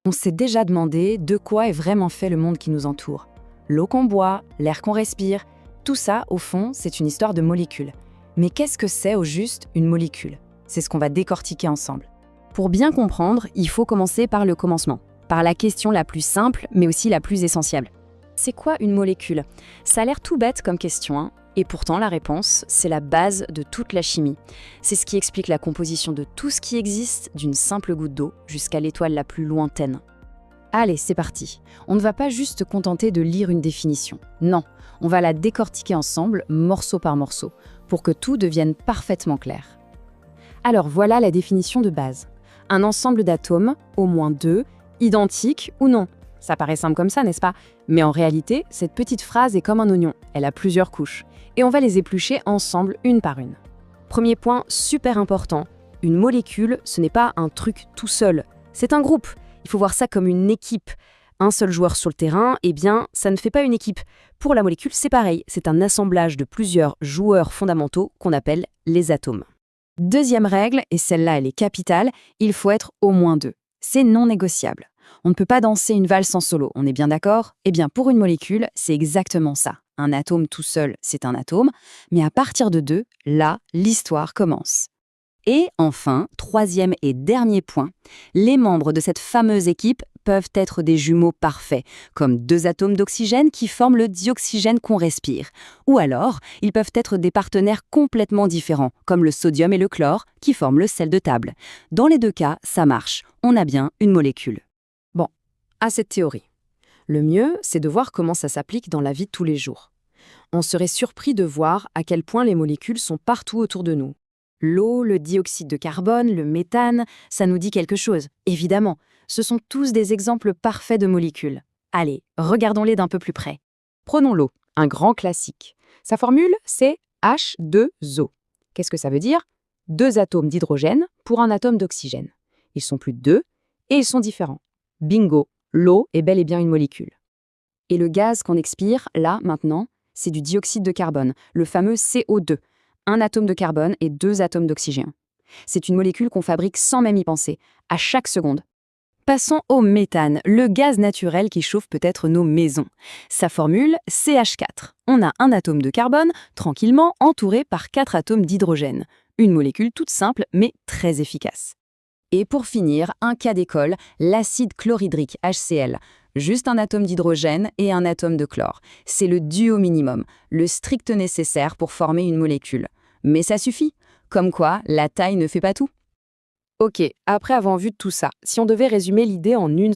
On s'est déjà demandé de quoi est vraiment fait le monde qui nous entoure. L'eau qu'on boit, l'air qu'on respire, tout ça, au fond, c'est une histoire de molécules. Mais qu'est-ce que c'est au juste une molécule? C'est ce qu'on va décortiquer ensemble. Pour bien comprendre, il faut commencer par le commencement, par la question la plus simple, mais aussi la plus essentielle. C'est quoi une molécule? Ça a l'air tout bête comme question, hein. Et pourtant la réponse, c'est la base de toute la chimie. C'est ce qui explique la composition de tout ce qui existe, d'une simple goutte d'eau jusqu'à l'étoile la plus lointaine. Allez, c'est parti. On ne va pas juste se contenter de lire une définition. Non, on va la décortiquer ensemble, morceau par morceau, pour que tout devienne parfaitement clair. Alors voilà la définition de base. Un ensemble d'atomes, au moins deux, identiques ou non. Ça paraît simple comme ça, n'est-ce pas? Mais en réalité, cette petite phrase est comme un oignon. Elle a plusieurs couches. Et on va les éplucher ensemble, une par une. Premier point super important. Une molécule, ce n'est pas un truc tout seul. C'est un groupe. Il faut voir ça comme une équipe. Un seul joueur sur le terrain, eh bien, ça ne fait pas une équipe. Pour la molécule, c'est pareil. C'est un assemblage de plusieurs joueurs fondamentaux qu'on appelle les atomes. Deuxième règle, et celle-là, elle est capitale, il faut être au moins deux. C'est non négociable. On ne peut pas danser une valse en solo, on est bien d'accord? Eh bien, pour une molécule, c'est exactement ça. Un atome tout seul, c'est un atome, mais à partir de deux, là, l'histoire commence. Et enfin, troisième et dernier point, les membres de cette fameuse équipe peuvent être des jumeaux parfaits, comme deux atomes d'oxygène qui forment le dioxygène qu'on respire. Ou alors, ils peuvent être des partenaires complètement différents, comme le sodium et le chlore, qui forment le sel de table. Dans les deux cas, ça marche. On a bien une molécule. Bon, à cette théorie. Le mieux, c'est de voir comment ça s'applique dans la vie de tous les jours. On serait surpris de voir à quel point les molécules sont partout autour de nous. L'eau, le dioxyde de carbone, le méthane, ça nous dit quelque chose, évidemment. Ce sont tous des exemples parfaits de molécules. Allez, regardons-les d'un peu plus près. Prenons l'eau, un grand classique. Sa formule, c'est H2O. Qu'est-ce que ça veut dire? Deux atomes d'hydrogène pour un atome d'oxygène. Ils sont plus de deux et ils sont différents. Bingo, l'eau est bel et bien une molécule. Et le gaz qu'on expire, là, maintenant, c'est du dioxyde de carbone, le fameux CO2. Un atome de carbone et deux atomes d'oxygène. C'est une molécule qu'on fabrique sans même y penser, à chaque seconde. Passons au méthane, le gaz naturel qui chauffe peut-être nos maisons. Sa formule, CH4. On a un atome de carbone, tranquillement entouré par 4 atomes d'hydrogène. Une molécule toute simple, mais très efficace. Et pour finir, un cas d'école, l'acide chlorhydrique, HCl. Juste un atome d'hydrogène et un atome de chlore. C'est le duo minimum, le strict nécessaire pour former une molécule. Mais ça suffit. Comme quoi, la taille ne fait pas tout. Ok, après avoir vu tout ça, si on devait résumer l'idée en une